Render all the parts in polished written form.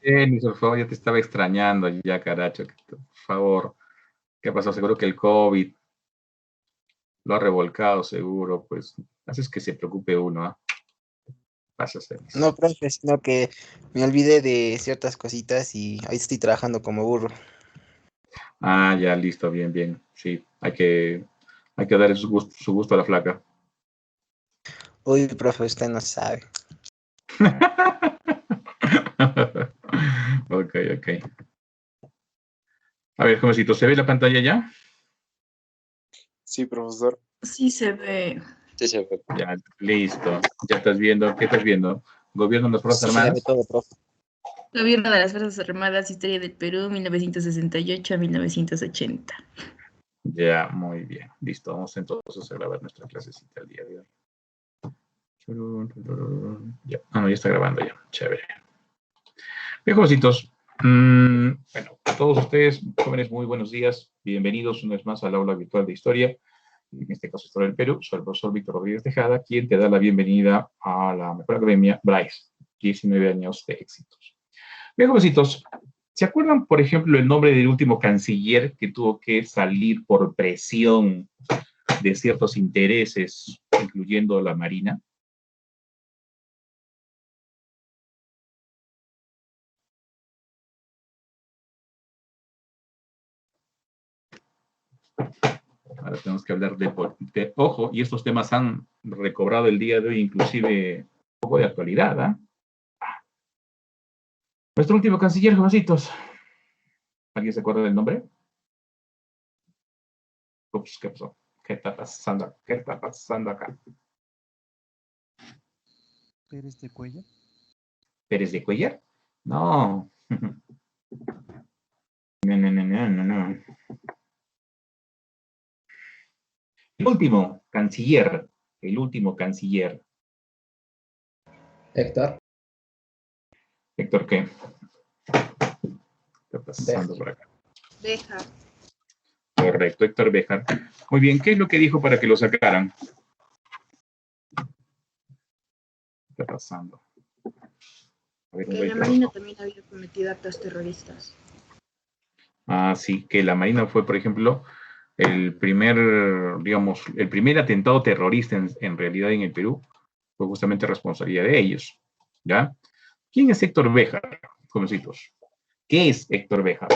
Denis, por favor, ya te estaba extrañando ya, caracho. Por favor, ¿qué pasó? Seguro que el COVID lo ha revolcado, seguro. Pues, haces que se preocupe uno, ¿ah? Pasas, Denis. No, profe, sino que me olvidé de ciertas cositas y ahí estoy trabajando como burro. Ah, ya, listo, bien, bien. Sí, hay que darle su gusto a la flaca. Uy, profe, usted no sabe. Ok, ok. A ver, jovencito, ¿se ve la pantalla ya? Sí, profesor. Sí se ve. Sí, sí, profe. Ya, listo. Ya estás viendo. ¿Qué estás viendo? ¿Gobierno de las Fuerzas Sí se ve Armadas? todo, profe. Gobierno de las Fuerzas Armadas, Historia del Perú, 1968 a 1980. Ya, muy bien. Listo, vamos entonces a grabar nuestra clasecita el día de hoy. Ya. Ah, no, ya está grabando ya. Chévere. Bien, jovencitos. Bueno, a todos ustedes, jóvenes, muy buenos días. Bienvenidos una vez más al aula virtual de historia. En este caso, Historia del Perú. Soy el profesor Víctor Rodríguez Tejada, quien te da la bienvenida a la mejor academia Bryce. 19 años de éxitos. Bien, jovencitos, ¿se acuerdan, por ejemplo, el nombre del último canciller que tuvo que salir por presión de ciertos intereses, incluyendo la Marina? Ahora tenemos que hablar ojo, y estos temas han recobrado el día de hoy, inclusive un poco de actualidad, ¿ah? Nuestro último canciller, jovencitos. ¿Alguien se acuerda del nombre? Ups, ¿qué pasó? ¿Qué está pasando? ¿Qué está pasando acá? ¿Pérez de Cuellar? ¿Pérez de Cuellar? No. No, no, no, no, no, no. El último canciller. El último canciller. Héctor. Héctor, ¿qué? ¿Qué está pasando por acá? Deja. Correcto, Héctor Béjar. Muy bien, ¿qué es lo que dijo para que lo sacaran? ¿Qué está pasando? A ver, un Que la momento. Marina también había cometido actos terroristas. Ah, sí, que la Marina fue, por ejemplo, digamos, el primer atentado terrorista en realidad en el Perú fue justamente responsabilidad de ellos. ¿Ya? ¿Quién es Héctor Béjar, jovencitos? ¿Qué es Héctor Béjar?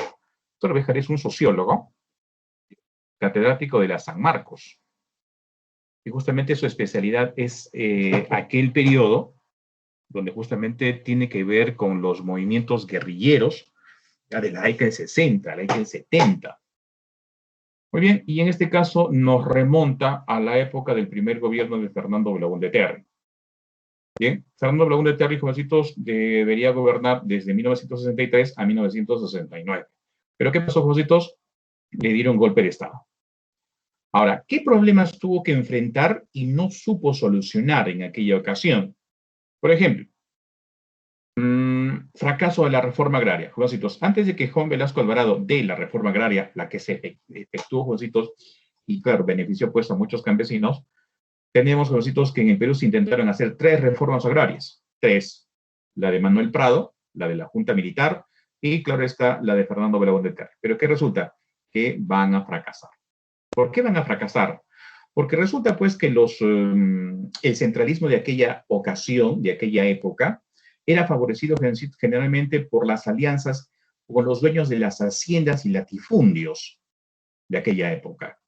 Héctor Béjar es un sociólogo, catedrático de la San Marcos. Y justamente su especialidad es aquel periodo donde justamente tiene que ver con los movimientos guerrilleros ya de la década del 60, la década del 70. Muy bien, y en este caso nos remonta a la época del primer gobierno de Fernando Belaúnde Terry. Bien, Fernando Belaúnde Terry, jovencitos, debería gobernar desde 1963 a 1969. ¿Pero qué pasó, jovencitos? Le dieron golpe de Estado. Ahora, ¿qué problemas tuvo que enfrentar y no supo solucionar en aquella ocasión? Por ejemplo, fracaso de la reforma agraria. Jovencitos, antes de que Juan Velasco Alvarado dé la reforma agraria, la que se efectuó, jovencitos, y claro, benefició pues a muchos campesinos, tenemos, jovencitos, que en el Perú se intentaron hacer 3 reformas agrarias. 3. La de Manuel Prado, la de la Junta Militar, y claro está, la de Fernando Belaúnde Terry. Pero ¿qué resulta? Que van a fracasar. ¿Por qué van a fracasar? Porque resulta pues que el centralismo de aquella ocasión, de aquella época, era favorecido generalmente por las alianzas con los dueños de las haciendas y latifundios de aquella época.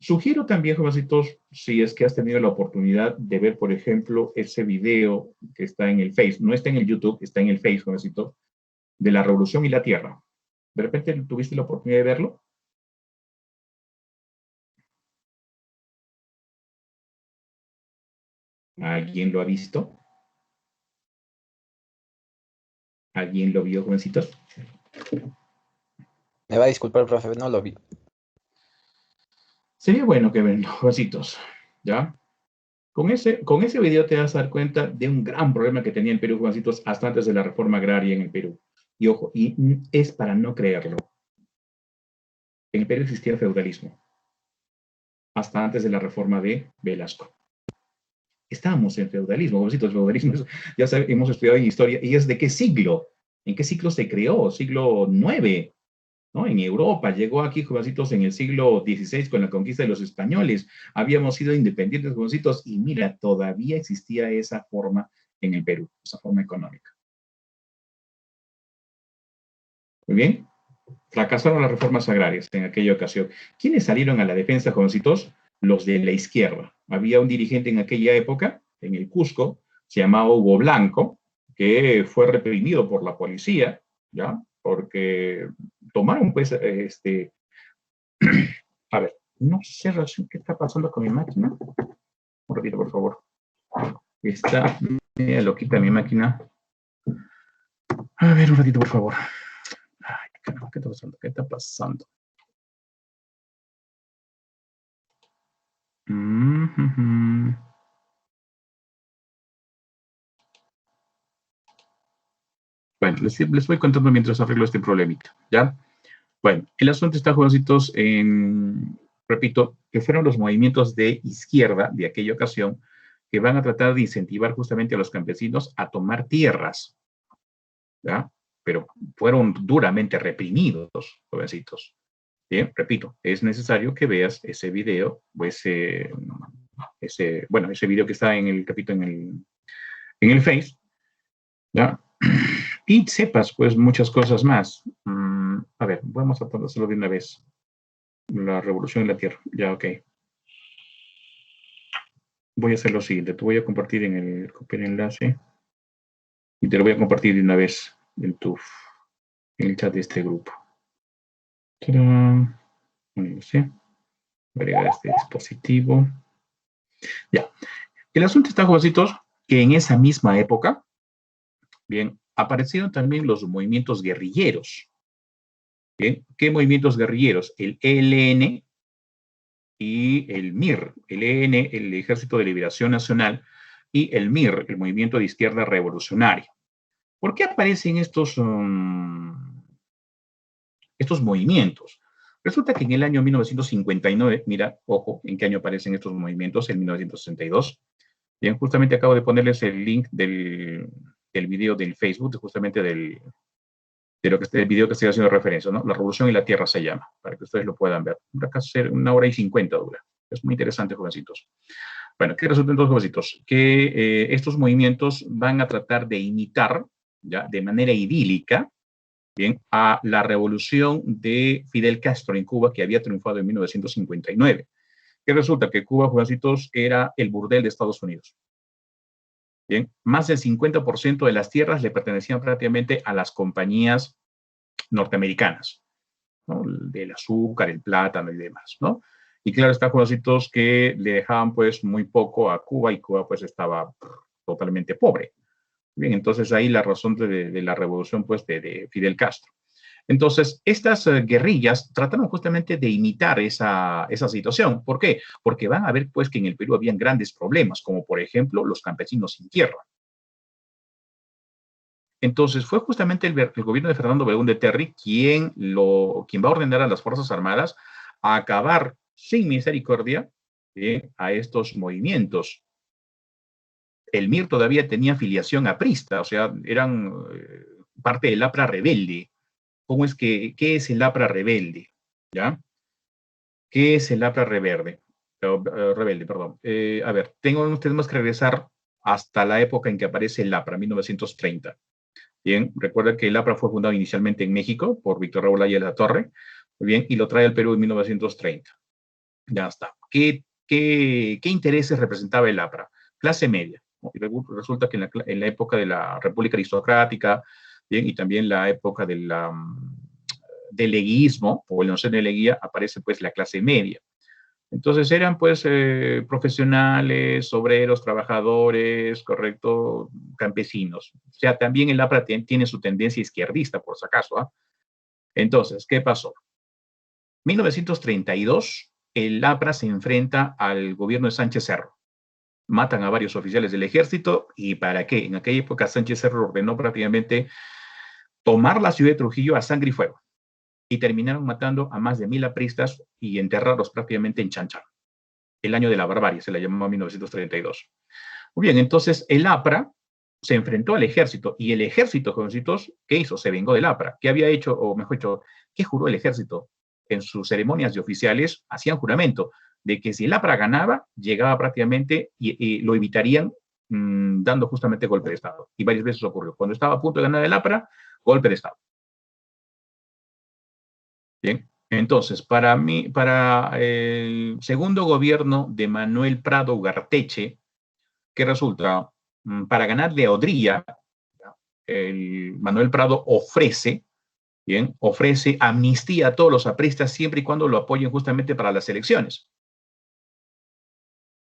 Sugiero también, jovencitos, si es que has tenido la oportunidad de ver, por ejemplo, ese video que está en el Face, no está en el YouTube, está en el Face, jovencitos, de la Revolución y la Tierra. ¿De repente tuviste la oportunidad de verlo? ¿Alguien lo ha visto? ¿Alguien lo vio, jovencitos? Me va a disculpar, profe, no lo vi. Sería bueno que ven, jovencitos, ¿ya? Con ese video te vas a dar cuenta de un gran problema que tenía el Perú, jovencitos, hasta antes de la reforma agraria en el Perú. Y ojo, y es para no creerlo. En el Perú existía el feudalismo, hasta antes de la reforma de Velasco. Estábamos en feudalismo, jovencitos, el feudalismo, ya hemos estudiado en historia, y es de qué siglo, ¿En qué siglo se creó? Siglo IX, ¿no? En Europa, llegó aquí, jovencitos, en el siglo XVI con la conquista de los españoles. Habíamos sido independientes, jovencitos, y mira, todavía existía esa forma en el Perú, esa forma económica. Muy bien. Fracasaron las reformas agrarias en aquella ocasión. ¿Quiénes salieron a la defensa, jovencitos? Los de la izquierda. Había un dirigente en aquella época, en el Cusco, se llamaba Hugo Blanco, que fue reprimido por la policía, ¿ya? Porque tomaron, pues, a ver, no sé qué está pasando con mi máquina. Un ratito, por favor. Está media loquita mi máquina. A ver, un ratito, por favor. Ay, caramba, ¿qué está pasando? ¿Qué está pasando? Bueno, les voy contando mientras arreglo este problemita, ¿ya? Bueno, el asunto está, jovencitos, repito, que fueron los movimientos de izquierda de aquella ocasión que van a tratar de incentivar justamente a los campesinos a tomar tierras, ¿ya? Pero fueron duramente reprimidos, jovencitos. Bien, repito, es necesario que veas ese video, o ese video que está en el capítulo en el Face, ¿ya? Y sepas, pues, muchas cosas más. A ver, vamos a hacerlo de una vez. La revolución en la Tierra. Ya, ok. Voy a hacer lo siguiente. Te voy a compartir copiar enlace y te lo voy a compartir de una vez en el chat de este grupo. ¡Tarán! No sé. Voy a agregar este dispositivo. Ya. El asunto está, jovencitos, que en esa misma época, bien, aparecieron también los movimientos guerrilleros. Bien, ¿qué movimientos guerrilleros? El ELN y el MIR. El ELN, el Ejército de Liberación Nacional, y el MIR, el Movimiento de Izquierda Revolucionaria. ¿Por qué aparecen estos movimientos? Resulta que en el año 1959, mira, ojo, ¿en qué año aparecen estos movimientos? En 1962. Bien, justamente acabo de ponerles el link del video del Facebook, justamente del video que estoy haciendo referencia, ¿no? La Revolución y la Tierra se llama, para que ustedes lo puedan ver. Casi 1 hora y 50 dura. Es muy interesante, jovencitos. Bueno, ¿qué resulta entonces, jovencitos? Que estos movimientos van a tratar de imitar, ¿ya? De manera idílica, bien, a la revolución de Fidel Castro en Cuba, que había triunfado en 1959. ¿Qué resulta? Que Cuba, jovencitos, era el burdel de Estados Unidos. Bien, más del 50% de las tierras le pertenecían prácticamente a las compañías norteamericanas, ¿no? Del azúcar, el plátano y demás, ¿no? Y claro, está, jovencitos, que le dejaban pues muy poco a Cuba y Cuba pues estaba totalmente pobre. Bien, entonces ahí la razón de la revolución pues de Fidel Castro. Entonces, estas guerrillas trataron justamente de imitar esa situación. ¿Por qué? Porque van a ver pues que en el Perú habían grandes problemas, como por ejemplo los campesinos sin tierra. Entonces, fue justamente el gobierno de Fernando Belún de Terry quien va a ordenar a las Fuerzas Armadas a acabar sin misericordia a estos movimientos. El MIR todavía tenía afiliación aprista, o sea, eran parte del APRA rebelde. ¿Qué es el APRA rebelde? ¿Ya? ¿Qué es el APRA rebelde? Rebelde, perdón. A ver, tenemos que regresar hasta la época en que aparece el APRA, 1930. Bien, recuerda que el APRA fue fundado inicialmente en México por Víctor Raúl Ayala de la Torre, muy bien, y lo trae al Perú en 1930. Ya está. ¿Qué intereses representaba el APRA? Clase media. ¿No? Y resulta que en la época de la República Aristocrática, bien, y también la época del leguismo, o el noción de leguía, aparece pues la clase media. Entonces eran pues profesionales, obreros, trabajadores, correcto, campesinos. O sea, también el APRA tiene su tendencia izquierdista, por si acaso. ¿Eh? Entonces, ¿qué pasó? 1932, el APRA se enfrenta al gobierno de Sánchez Cerro. Matan a varios oficiales del ejército. ¿Y para qué? En aquella época Sánchez Cerro ordenó prácticamente tomar la ciudad de Trujillo a sangre y fuego. Y terminaron matando a más de 1000 apristas y enterrarlos prácticamente en Chan Chan. El año de la barbarie, se la llamó 1932. Muy bien, entonces el APRA se enfrentó al ejército, y el ejército, jovencitos, ¿qué hizo? Se vengó del APRA. ¿Qué había hecho, o mejor dicho, qué juró el ejército? En sus ceremonias de oficiales hacían juramento de que si el APRA ganaba, llegaba prácticamente y lo evitarían dando justamente golpe de Estado. Y varias veces ocurrió. Cuando estaba a punto de ganar el APRA, golpe de Estado. Bien, entonces, para el segundo gobierno de Manuel Prado Ugarteche, ¿qué resulta? Para ganarle a Odría, Manuel Prado ofrece, bien, ofrece amnistía a todos los apristas siempre y cuando lo apoyen justamente para las elecciones.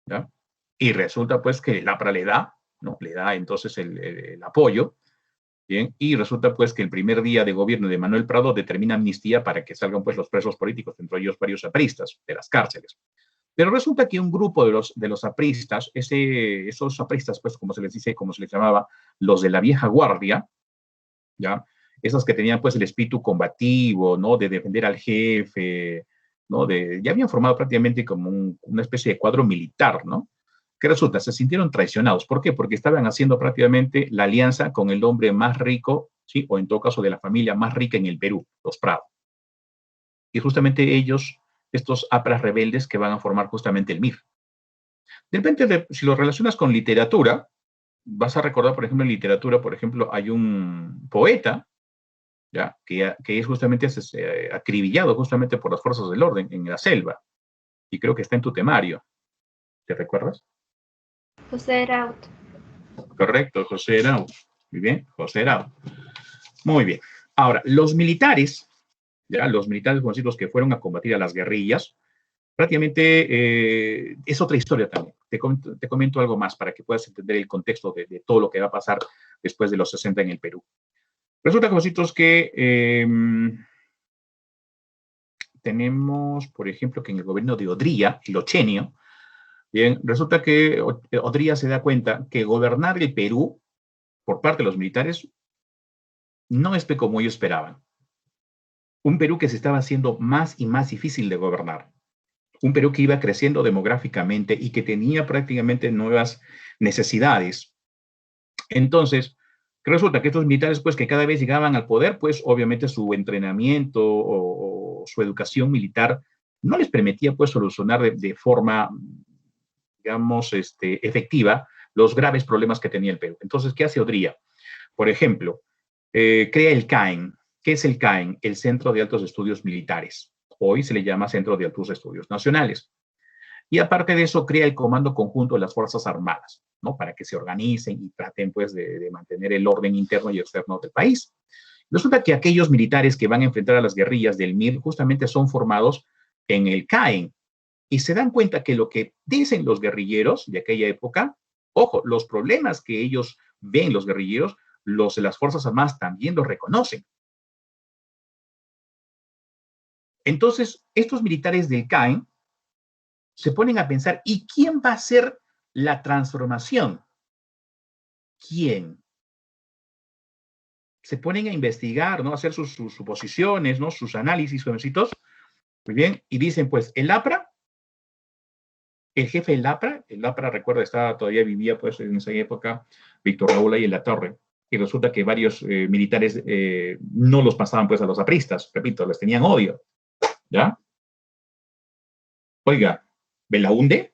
¿Ya? Y resulta pues que el APRA le da, ¿no? Le da entonces el apoyo. Bien, y resulta pues que el primer día de gobierno de Manuel Prado determina amnistía para que salgan pues los presos políticos, entre ellos varios apristas de las cárceles. Pero resulta que un grupo de los apristas, esos apristas, pues como se les dice, como se les llamaba, los de la vieja guardia, ¿ya? Esos que tenían pues el espíritu combativo, ¿no? De defender al jefe, ¿no? Ya habían formado prácticamente como una especie de cuadro militar, ¿no? ¿Qué resulta? Se sintieron traicionados. ¿Por qué? Porque estaban haciendo prácticamente la alianza con el hombre más rico, ¿sí? O en todo caso de la familia más rica en el Perú, los Prado. Y justamente ellos, estos APRAs rebeldes que van a formar justamente el MIR. De repente, si lo relacionas con literatura, vas a recordar, por ejemplo, en literatura, por ejemplo, hay un poeta, ¿ya? Que es justamente acribillado justamente por las fuerzas del orden en la selva. Y creo que está en tu temario. ¿Te recuerdas? José Araut. Correcto, José Araut. Muy bien, José Araut. Muy bien. Ahora, los militares, ya, los militares conocidos que fueron a combatir a las guerrillas, prácticamente es otra historia también. Te comento algo más para que puedas entender el contexto de todo lo que va a pasar después de los 60 en el Perú. Resulta, jovencitos, que tenemos, por ejemplo, que en el gobierno de Odría, el Ochenio, bien, resulta que Odría se da cuenta que gobernar el Perú por parte de los militares no es como ellos esperaban. Un Perú que se estaba haciendo más y más difícil de gobernar. Un Perú que iba creciendo demográficamente y que tenía prácticamente nuevas necesidades. Entonces, resulta que estos militares, pues, que cada vez llegaban al poder, pues, obviamente su entrenamiento o su educación militar no les permitía, pues, solucionar de forma, digamos, efectiva los graves problemas que tenía el Perú. Entonces, ¿qué hace Odría? Por ejemplo, crea el CAEN. ¿Qué es el CAEN? El Centro de Altos Estudios Militares. Hoy se le llama Centro de Altos Estudios Nacionales. Y aparte de eso, crea el Comando Conjunto de las Fuerzas Armadas, ¿no? Para que se organicen y traten, pues, de mantener el orden interno y externo del país. Resulta que aquellos militares que van a enfrentar a las guerrillas del MIR justamente son formados en el CAEN y se dan cuenta que lo que dicen los guerrilleros de aquella época, ojo, los problemas que ellos ven los guerrilleros, los de las Fuerzas Armadas también lo reconocen. Entonces, estos militares del CAEN se ponen a pensar, ¿y quién va a hacer la transformación? ¿Quién? Se ponen a investigar, ¿no? A hacer sus suposiciones, ¿no? Sus análisis, jovencitos. Muy bien. Y dicen, pues, el APRA, el jefe del APRA, el APRA, recuerda, todavía vivía, pues, en esa época, Víctor Raúl ahí en la torre. Y resulta que varios militares no los pasaban, pues, a los apristas. Repito, les tenían odio. ¿Ya? Oiga, Belaúnde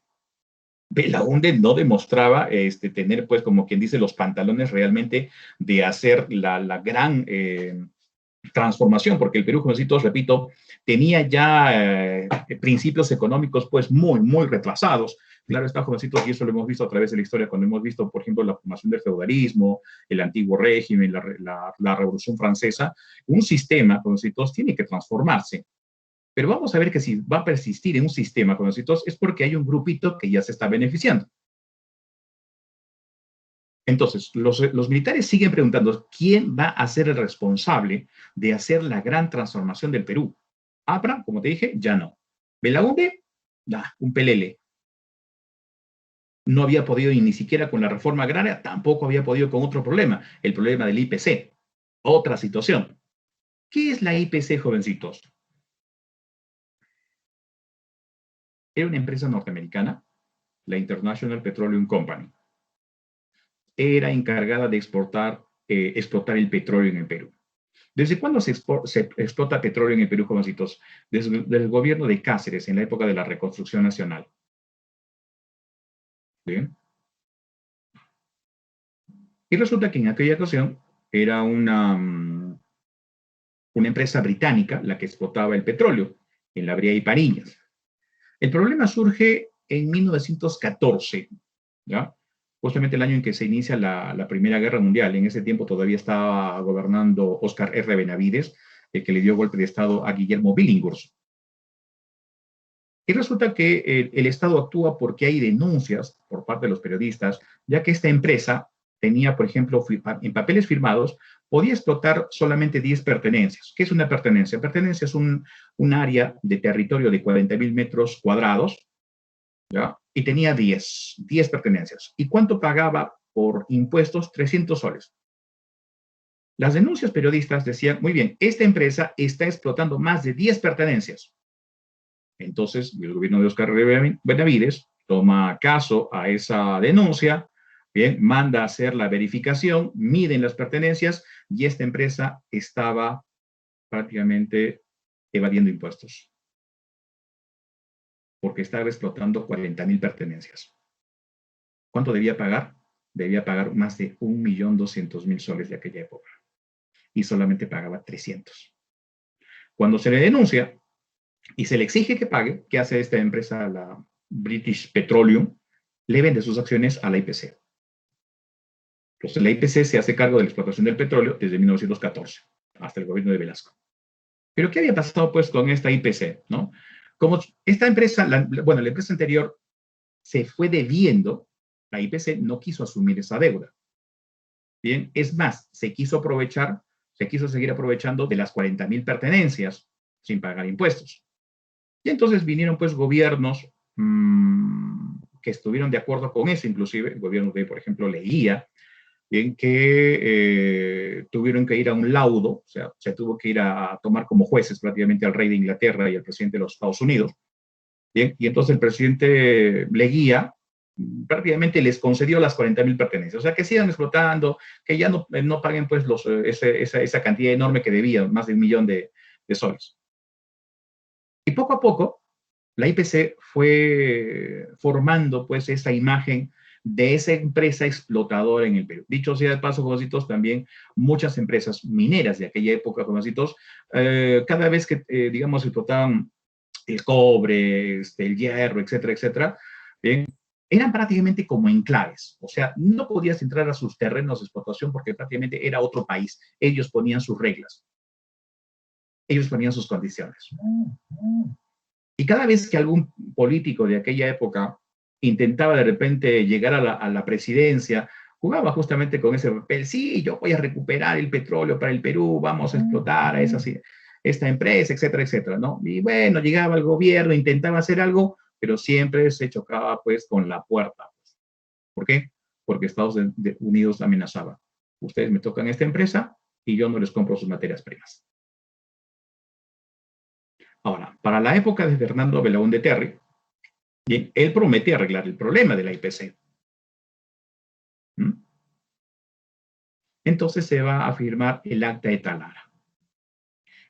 no demostraba tener, pues, como quien dice, los pantalones realmente de hacer la gran transformación, porque el Perú, jovencitos, repito, tenía ya principios económicos, pues, muy, muy retrasados. Claro está, jovencitos, y eso lo hemos visto a través de la historia, cuando hemos visto, por ejemplo, la formación del feudalismo, el antiguo régimen, la Revolución Francesa. Un sistema, jovencitos, tiene que transformarse. Pero vamos a ver que si va a persistir en un sistema con nosotros es porque hay un grupito que ya se está beneficiando. Entonces, los militares siguen preguntando, ¿quién va a ser el responsable de hacer la gran transformación del Perú? APRA, como te dije, ya no. Belaúnde, un pelele. No había podido ni siquiera con la reforma agraria, tampoco había podido con otro problema, el problema del IPC. Otra situación. ¿Qué es la IPC, jovencitos? Era una empresa norteamericana, la International Petroleum Company. era encargada de explotar el petróleo en el Perú. ¿Desde cuándo se explota petróleo en el Perú, jovencitos? Desde el gobierno de Cáceres, en la época de la Reconstrucción Nacional. ¿Bien? Y resulta que en aquella ocasión era una empresa británica la que explotaba el petróleo en la Brea y Pariñas. El problema surge en 1914, ¿ya? Justamente el año en que se inicia la Primera Guerra Mundial. En ese tiempo todavía estaba gobernando Óscar R. Benavides, el que le dio golpe de Estado a Guillermo Billinghurst. Y resulta que el Estado actúa porque hay denuncias por parte de los periodistas, ya que esta empresa tenía, por ejemplo, en papeles firmados, podía explotar solamente 10 pertenencias. ¿Qué es una pertenencia? Pertenencia es un área de territorio de 40.000 metros cuadrados, ¿ya? Y tenía 10 pertenencias. ¿Y cuánto pagaba por impuestos? 300 soles. Las denuncias periodistas decían, muy bien, esta empresa está explotando más de 10 pertenencias. Entonces, el gobierno de Óscar Benavides toma caso a esa denuncia, bien, manda a hacer la verificación, miden las pertenencias y esta empresa estaba prácticamente evadiendo impuestos, porque estaba explotando 40.000 pertenencias. ¿Cuánto debía pagar? Debía pagar más de 1.200.000 soles de aquella época y solamente pagaba 300. Cuando se le denuncia y se le exige que pague, ¿qué hace esta empresa, la British Petroleum? Le vende sus acciones a la IPC. Entonces la IPC se hace cargo de la explotación del petróleo desde 1914 hasta el gobierno de Velasco. Pero ¿qué había pasado pues con esta IPC? ¿No? Como esta empresa, la empresa anterior se fue debiendo, la IPC no quiso asumir esa deuda. Bien, es más, se quiso seguir aprovechando de las 40.000 pertenencias sin pagar impuestos. Y entonces vinieron pues gobiernos que estuvieron de acuerdo con eso, inclusive el gobierno de, por ejemplo, Leguía, en que tuvieron que ir a un laudo, o sea, se tuvo que ir a tomar como jueces prácticamente al rey de Inglaterra y al presidente de los Estados Unidos. Bien, y entonces el presidente Leguía prácticamente les concedió las 40.000 pertenencias, o sea, que sigan explotando, que ya no paguen pues esa cantidad enorme que debían, más de 1 millón de soles. Y poco a poco, la IPC fue formando pues esa imagen de esa empresa explotadora en el Perú. Dicho sea de paso, jovencitos, también muchas empresas mineras de aquella época, jovencitos, cada vez que, digamos, explotaban el cobre, el hierro, etcétera, etcétera, bien, eran prácticamente como enclaves. O sea, no podías entrar a sus terrenos de explotación porque prácticamente era otro país. Ellos ponían sus reglas. Ellos ponían sus condiciones. Y cada vez que algún político de aquella época intentaba de repente llegar a la presidencia, jugaba justamente con ese papel. Sí, yo voy a recuperar el petróleo para el Perú, vamos a explotar a esta empresa, etcétera, etcétera, ¿no? Y bueno, llegaba el gobierno, intentaba hacer algo, pero siempre se chocaba pues con la puerta. ¿Por qué? Porque Estados Unidos amenazaba. Ustedes me tocan esta empresa y yo no les compro sus materias primas. Ahora, para la época de Fernando Belaúnde Terry, bien, él promete arreglar el problema de la IPC. Entonces se va a firmar el Acta de Talara.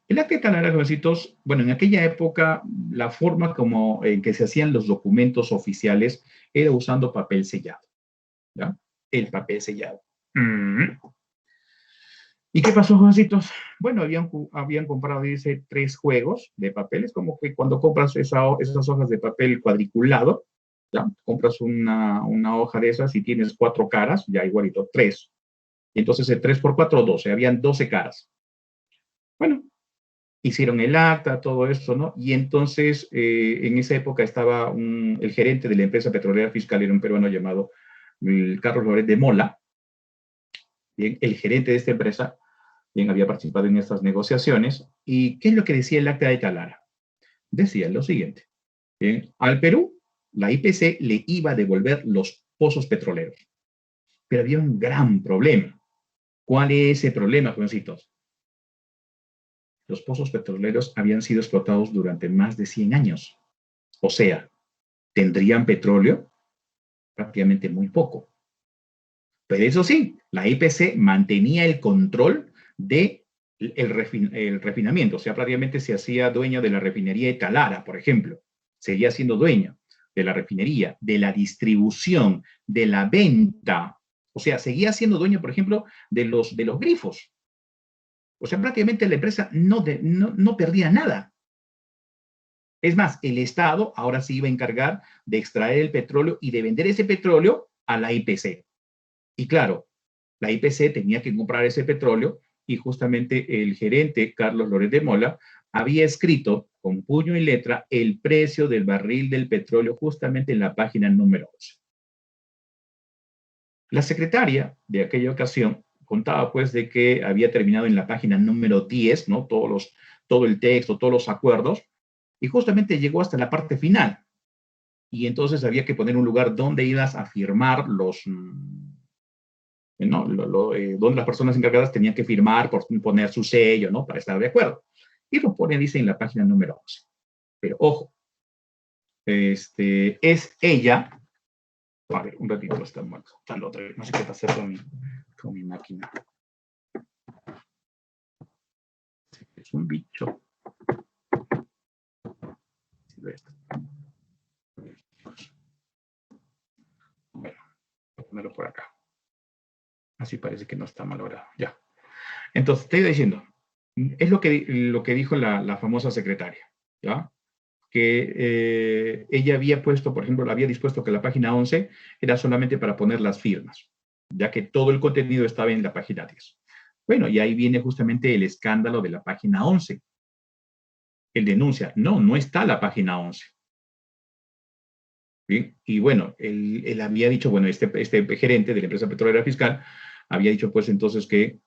El Acta de Talara, jovencitos, bueno, en aquella época la forma como en que se hacían los documentos oficiales era usando papel sellado. ¿Ya? El papel sellado. ¿Y qué pasó, jovencitos? Bueno, habían comprado, dice, 3 juegos de papeles, como que cuando compras esas hojas de papel cuadriculado, ¿ya? Compras una hoja de esas y tienes 4 caras, ya igualito, 3. Y entonces el 3 por 4, 12, habían 12 caras. Bueno, hicieron el acta, todo eso, ¿no? Y entonces, en esa época estaba el gerente de la empresa petrolera fiscal, era un peruano llamado Carlos Loret de Mola. Bien, el gerente de esta empresa, bien, había participado en estas negociaciones. ¿Y qué es lo que decía el Acta de Talara? Decía lo siguiente. Bien, al Perú, la IPC le iba a devolver los pozos petroleros. Pero había un gran problema. ¿Cuál es ese problema, jovencitos? Los pozos petroleros habían sido explotados durante más de 100 años. O sea, ¿tendrían petróleo? Prácticamente muy poco. Pero eso sí, la IPC mantenía el control de el refinamiento, o sea, prácticamente se hacía dueña de la refinería de Talara, por ejemplo, seguía siendo dueña de la refinería, de la distribución, de la venta, o sea, seguía siendo dueña, por ejemplo, de los grifos. O sea, prácticamente la empresa no perdía nada. Es más, el Estado ahora sí iba a encargar de extraer el petróleo y de vender ese petróleo a la IPC. Y claro, la IPC tenía que comprar ese petróleo y justamente el gerente, Carlos Loret de Mola, había escrito con puño y letra el precio del barril del petróleo justamente en la página número 11. La secretaria de aquella ocasión contaba pues de que había terminado en la página número 10, ¿no? Todo el texto, todos los acuerdos, y justamente llegó hasta la parte final. Y entonces había que poner un lugar donde ibas a firmar ¿no? Donde las personas encargadas tenían que firmar, por poner su sello, ¿no? Para estar de acuerdo. Y lo pone, dice, en la página número 11. Pero ojo, es ella. A ver, un ratito, está otra vez. No sé qué pasa con mi máquina. Es un bicho. Bueno, voy a ponerlo por acá. Así parece que no está malogrado. Ya. Entonces, te iba diciendo, es lo que dijo la famosa secretaria, ¿ya? Que ella había puesto, por ejemplo, había dispuesto que la página 11 era solamente para poner las firmas, ya que todo el contenido estaba en la página 10. Bueno, y ahí viene justamente el escándalo de la página 11. Él denuncia, no está la página 11. ¿Sí? Y bueno, él había dicho, bueno, este gerente de la empresa petrolera fiscal había dicho pues entonces que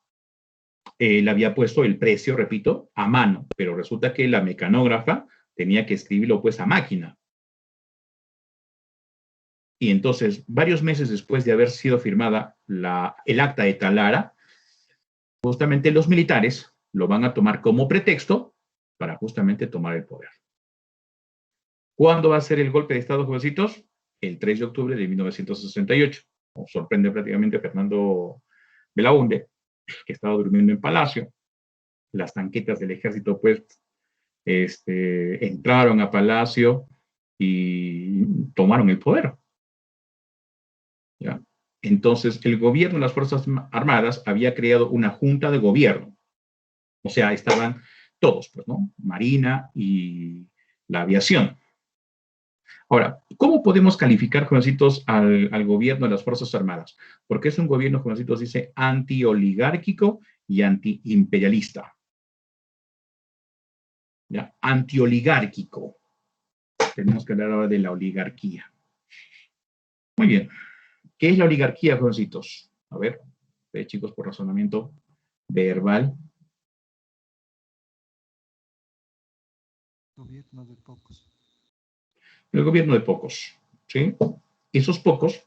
él había puesto el precio, repito, a mano, pero resulta que la mecanógrafa tenía que escribirlo pues a máquina. Y entonces, varios meses después de haber sido firmada el acta de Talara, justamente los militares lo van a tomar como pretexto para justamente tomar el poder. ¿Cuándo va a ser el golpe de Estado, jovencitos? El 3 de octubre de 1968. Nos sorprende prácticamente Fernando Belaúnde, que estaba durmiendo en Palacio. Las tanquetas del ejército, pues, entraron a Palacio y tomaron el poder. ¿Ya? Entonces, el gobierno de las Fuerzas Armadas había creado una junta de gobierno. O sea, estaban todos, pues, ¿no? Marina y la aviación. Ahora, ¿cómo podemos calificar, jovencitos, al gobierno de las Fuerzas Armadas? Porque es un gobierno, jovencitos, dice anti-oligárquico y anti-imperialista. ¿Ya? Anti-oligárquico. Tenemos que hablar ahora de la oligarquía. Muy bien. ¿Qué es la oligarquía, jovencitos? A ver, chicos, por razonamiento verbal. Gobierno de pocos. El gobierno de pocos, ¿sí? Esos pocos,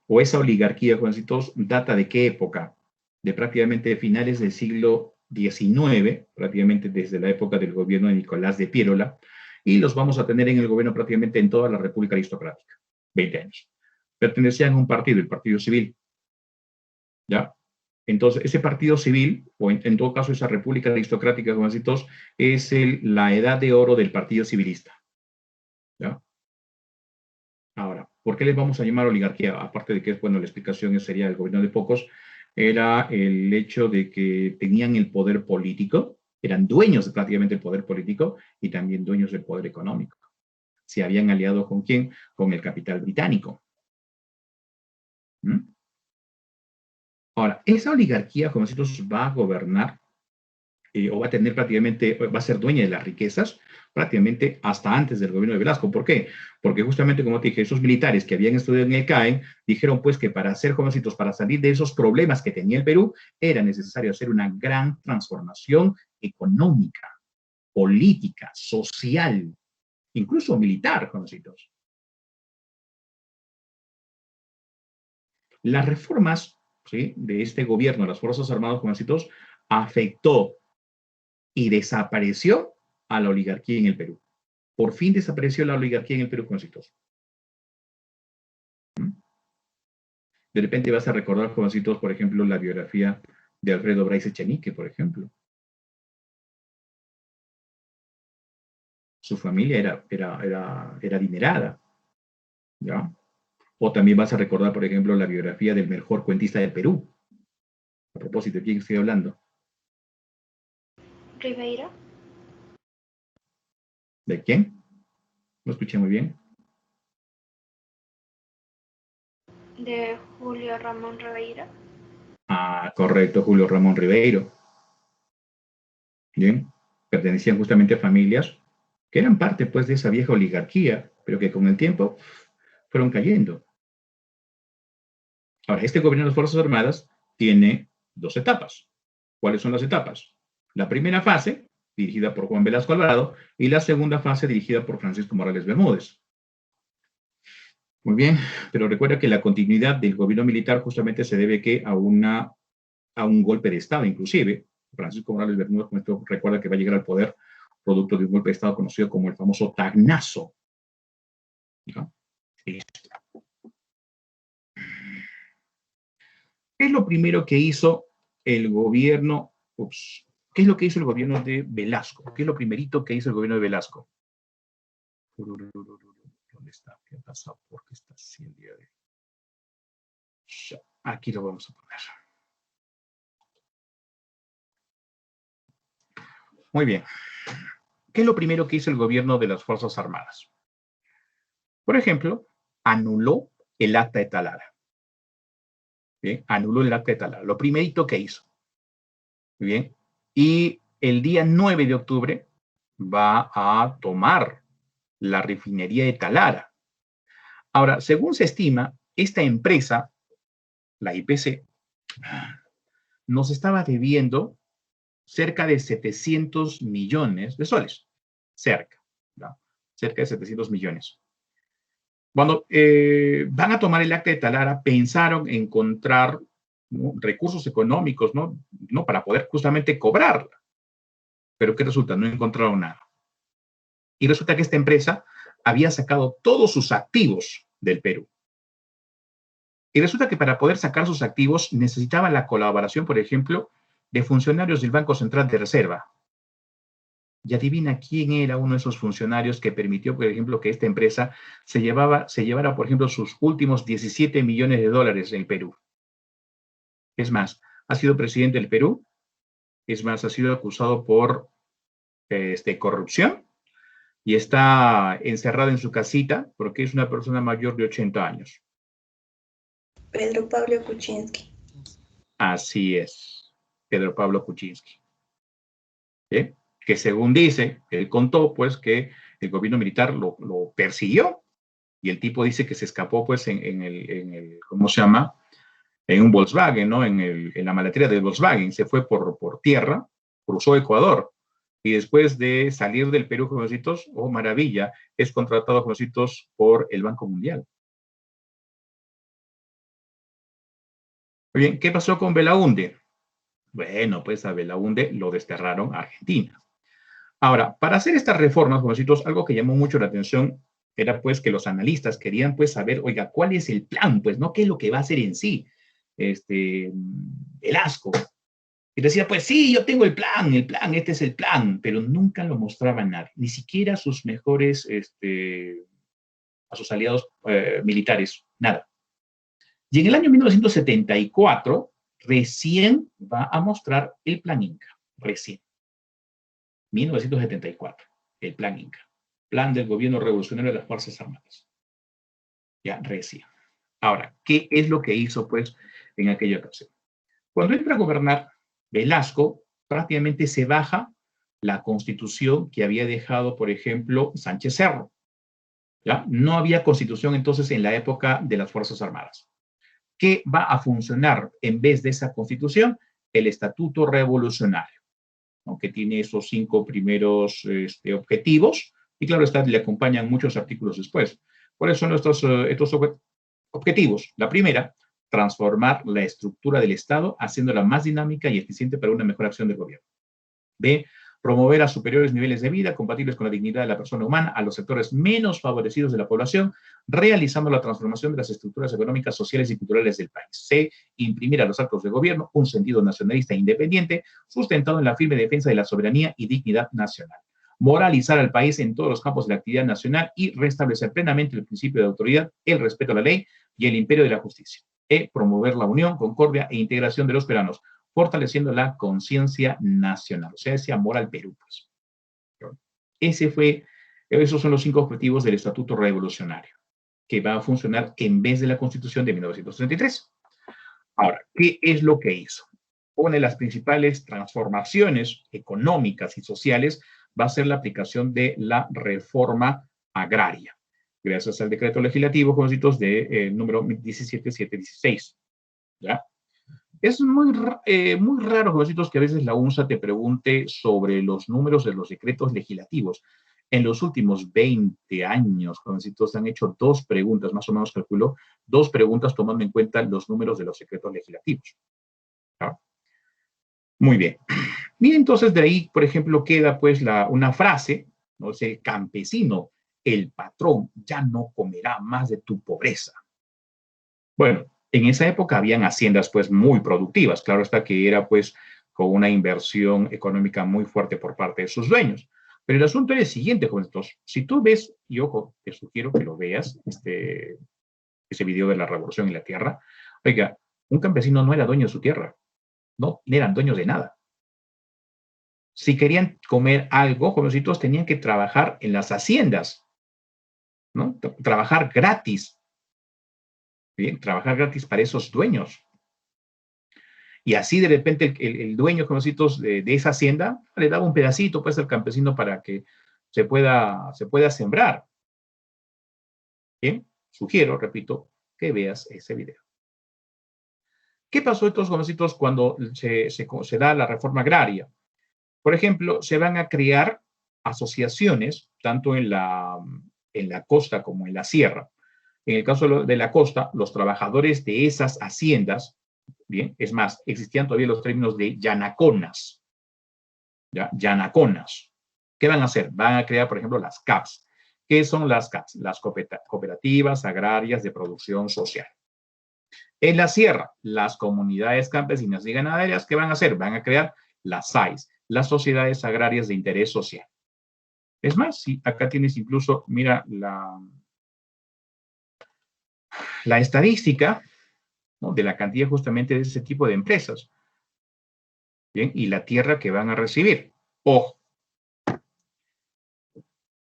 o esa oligarquía, jovencitos, ¿data de qué época? De prácticamente finales del siglo XIX, prácticamente desde la época del gobierno de Nicolás de Piérola, y los vamos a tener en el gobierno prácticamente en toda la República Aristocrática, 20 años. Pertenecían a un partido, el Partido Civil, ¿ya? Entonces, ese partido civil, o en todo caso esa república aristocrática, jovencitos, es la edad de oro del partido civilista. ¿Ya? Ahora, ¿por qué les vamos a llamar oligarquía? Aparte de que, bueno, la explicación sería el gobierno de pocos, era el hecho de que tenían el poder político, eran dueños de prácticamente el poder político y también dueños del poder económico. Se habían aliado con quién? Con el capital británico. ¿Mm? Ahora, esa oligarquía, jovencitos, va a gobernar o va a tener prácticamente, va a ser dueña de las riquezas prácticamente hasta antes del gobierno de Velasco. ¿Por qué? Porque justamente, como te dije, esos militares que habían estudiado en el CAEN dijeron pues que para ser jovencitos, para salir de esos problemas que tenía el Perú, era necesario hacer una gran transformación económica, política, social, incluso militar, jovencitos. Las reformas, ¿sí?, de este gobierno de las Fuerzas Armadas, jovencitos, afectó y desapareció a la oligarquía en el Perú. Por fin desapareció la oligarquía en el Perú, jovencitos. De repente vas a recordar, jovencitos, por ejemplo, la biografía de Alfredo Bryce Echenique, por ejemplo. Su familia era adinerada, ¿ya? O también vas a recordar, por ejemplo, la biografía del mejor cuentista del Perú. A propósito, ¿de quién estoy hablando? Ribeiro, ¿De quién? No escuché muy bien. de Julio Ramón Ribeiro. Ah, correcto, Julio Ramón Ribeiro. Bien, pertenecían justamente a familias que eran parte, pues, de esa vieja oligarquía, pero que con el tiempo fueron cayendo. Ahora, este gobierno de las Fuerzas Armadas tiene dos etapas. ¿Cuáles son las etapas? La primera fase, dirigida por Juan Velasco Alvarado, y la segunda fase, dirigida por Francisco Morales Bermúdez. Muy bien, pero recuerda que la continuidad del gobierno militar justamente se debe a un golpe de Estado, inclusive. Francisco Morales Bermúdez, con esto, recuerda que va a llegar al poder producto de un golpe de Estado conocido como el famoso Tagnazo. ¿No? ¿Qué es lo primero que hizo el gobierno? ¿Qué es lo que hizo el gobierno de Velasco? ¿Qué es lo primerito que hizo el gobierno de Velasco? ¿Dónde está? ¿Qué ha pasado? ¿Por qué está así el día de hoy? Aquí lo vamos a poner. Muy bien. ¿Qué es lo primero que hizo el gobierno de las Fuerzas Armadas? Por ejemplo, anuló el acta de Talara. Bien, anuló el acta de Talara. Lo primerito que hizo. Muy bien. Y el día 9 de octubre va a tomar la refinería de Talara. Ahora, según se estima, esta empresa, la IPC, nos estaba debiendo cerca de 700 millones de soles. Cerca, ¿no? Cerca de 700 millones. Cuando van a tomar el acta de Talara, pensaron encontrar, ¿no?, recursos económicos, ¿no? Para poder justamente cobrarla. Pero ¿qué resulta? No encontraron nada. Y resulta que esta empresa había sacado todos sus activos del Perú. Y resulta que para poder sacar sus activos necesitaba la colaboración, por ejemplo, de funcionarios del Banco Central de Reserva. Y adivina quién era uno de esos funcionarios que permitió, por ejemplo, que esta empresa se llevara, por ejemplo, sus últimos 17 millones de dólares en el Perú. Es más, ha sido presidente del Perú. Es más, ha sido acusado por corrupción y está encerrado en su casita porque es una persona mayor de 80 años. Pedro Pablo Kuczynski. Así es, Pedro Pablo Kuczynski. ¿Eh? Que según dice, él contó, pues, que el gobierno militar lo persiguió y el tipo dice que se escapó, pues, en el ¿cómo se llama? En un Volkswagen, ¿no? En la maletera del Volkswagen. Se fue por tierra, cruzó Ecuador y después de salir del Perú, jovencitos, oh maravilla, es contratado, jovencitos, por el Banco Mundial. Muy bien, ¿qué pasó con Belaúnde? Bueno, pues a Belaúnde lo desterraron a Argentina. Ahora, para hacer estas reformas, jovencitos, algo que llamó mucho la atención era, pues, que los analistas querían, pues, saber, oiga, ¿cuál es el plan? Pues, ¿no? ¿Qué es lo que va a hacer en sí Velasco? Y decía, pues sí, yo tengo el plan, este es el plan, pero nunca lo mostraba a nadie, ni siquiera a sus mejores, a sus aliados militares, nada. Y en el año 1974, recién va a mostrar el plan Inca, recién. 1974, el plan Inca, plan del gobierno revolucionario de las Fuerzas Armadas. Ya, recién. Ahora, ¿qué es lo que hizo, pues, en aquella ocasión? Cuando entra a gobernar, Velasco prácticamente se baja la constitución que había dejado, por ejemplo, Sánchez Cerro. ¿Ya? No había constitución entonces en la época de las Fuerzas Armadas. ¿Qué va a funcionar en vez de esa constitución? El Estatuto Revolucionario, ¿no?, que tiene esos 5 primeros objetivos, y claro está, le acompañan muchos artículos después. ¿Cuáles son estos objetivos? La primera, transformar la estructura del Estado, haciéndola más dinámica y eficiente para una mejor acción del gobierno. B, promover a superiores niveles de vida compatibles con la dignidad de la persona humana a los sectores menos favorecidos de la población, realizando la transformación de las estructuras económicas, sociales y culturales del país. C, imprimir a los actos de gobierno un sentido nacionalista e independiente, sustentado en la firme defensa de la soberanía y dignidad nacional. Moralizar al país en todos los campos de la actividad nacional y restablecer plenamente el principio de autoridad, el respeto a la ley y el imperio de la justicia. E, promover la unión, concordia e integración de los peruanos, fortaleciendo la conciencia nacional. O sea, ese amor al Perú, pues. Esos son los 5 objetivos del Estatuto Revolucionario, que va a funcionar en vez de la Constitución de 1933. Ahora, ¿qué es lo que hizo? Una de las principales transformaciones económicas y sociales va a ser la aplicación de la reforma agraria, gracias al decreto legislativo, jovencitos, de número 17716. ¿Ya? Es muy raro, jovencitos, que a veces la UNSA te pregunte sobre los números de los decretos legislativos. En los últimos 20 años, jovencitos, han hecho 2 preguntas, más o menos calculo, 2 preguntas tomando en cuenta los números de los decretos legislativos. ¿Ya? Muy bien. Mira, entonces de ahí, por ejemplo, queda pues una frase, ¿no? Es el campesino, el patrón, ya no comerá más de tu pobreza. Bueno, en esa época habían haciendas pues muy productivas, claro está que era pues con una inversión económica muy fuerte por parte de sus dueños. Pero el asunto es el siguiente, jóvenes. Si tú ves, y ojo, te sugiero que lo veas, ese video de la Revolución en la Tierra, oiga, un campesino no era dueño de su tierra, no eran dueños de nada. Si querían comer algo, jovencitos, tenían que trabajar en las haciendas, ¿no? Trabajar gratis. Bien, trabajar gratis para esos dueños. Y así de repente el dueño, jovencitos, de esa hacienda le daba un pedacito pues al campesino para que se pueda sembrar. Bien, sugiero, repito, que veas ese video. ¿Qué pasó estos jovencitos cuando se da la reforma agraria? Por ejemplo, se van a crear asociaciones, tanto en la costa como en la sierra. En el caso de la costa, los trabajadores de esas haciendas, bien, es más, existían todavía los términos de yanaconas. ¿Ya? Yanaconas. ¿Qué van a hacer? Van a crear, por ejemplo, las CAPs. ¿Qué son las CAPs? Las cooperativas agrarias de producción social. En la sierra, las comunidades campesinas y ganaderas, ¿qué van a hacer? Van a crear las SAIs, las sociedades agrarias de interés social. Es más, sí, acá tienes incluso, mira, la estadística, ¿no? De la cantidad justamente de ese tipo de empresas. Bien, y la tierra que van a recibir. Ojo.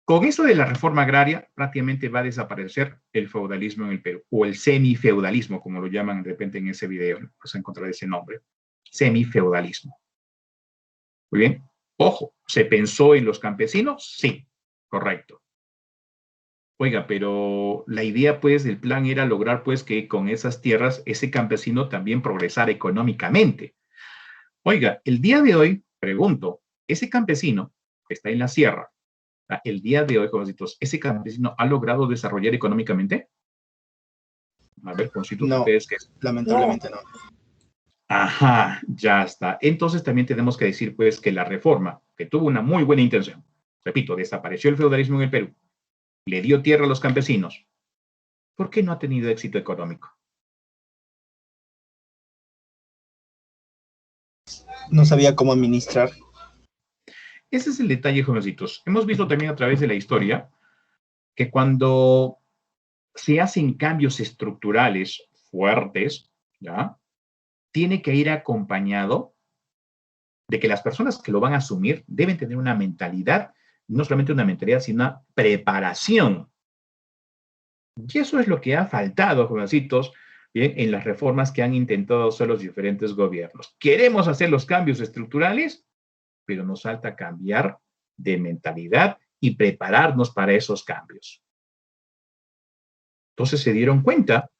Con eso de la reforma agraria, prácticamente va a desaparecer el feudalismo en el Perú, o el semifeudalismo, como lo llaman de repente en ese video, vas a encontrar ese nombre, semifeudalismo. Muy bien, ojo, ¿se pensó en los campesinos? Sí, correcto. Oiga, pero la idea, pues, del plan era lograr, pues, que con esas tierras ese campesino también progresara económicamente. Oiga, el día de hoy, pregunto, ese campesino que está en la sierra, el día de hoy, jovencitos, ¿ese campesino ha logrado desarrollar económicamente? A ver, jovencitos, No, ustedes que... lamentablemente no. Ajá, ya está. Entonces también tenemos que decir, pues, que la reforma, que tuvo una muy buena intención, repito, desapareció el feudalismo en el Perú, le dio tierra a los campesinos, ¿por qué no ha tenido éxito económico? No sabía cómo administrar. Ese es el detalle, jovencitos. Hemos visto también a través de la historia que cuando se hacen cambios estructurales fuertes, ¿ya? Tiene que ir acompañado de que las personas que lo van a asumir deben tener una mentalidad, no solamente una mentalidad, sino una preparación. Y eso es lo que ha faltado, jovencitos, bien, en las reformas que han intentado hacer los diferentes gobiernos. Queremos hacer los cambios estructurales, pero nos falta cambiar de mentalidad y prepararnos para esos cambios. Entonces se dieron cuenta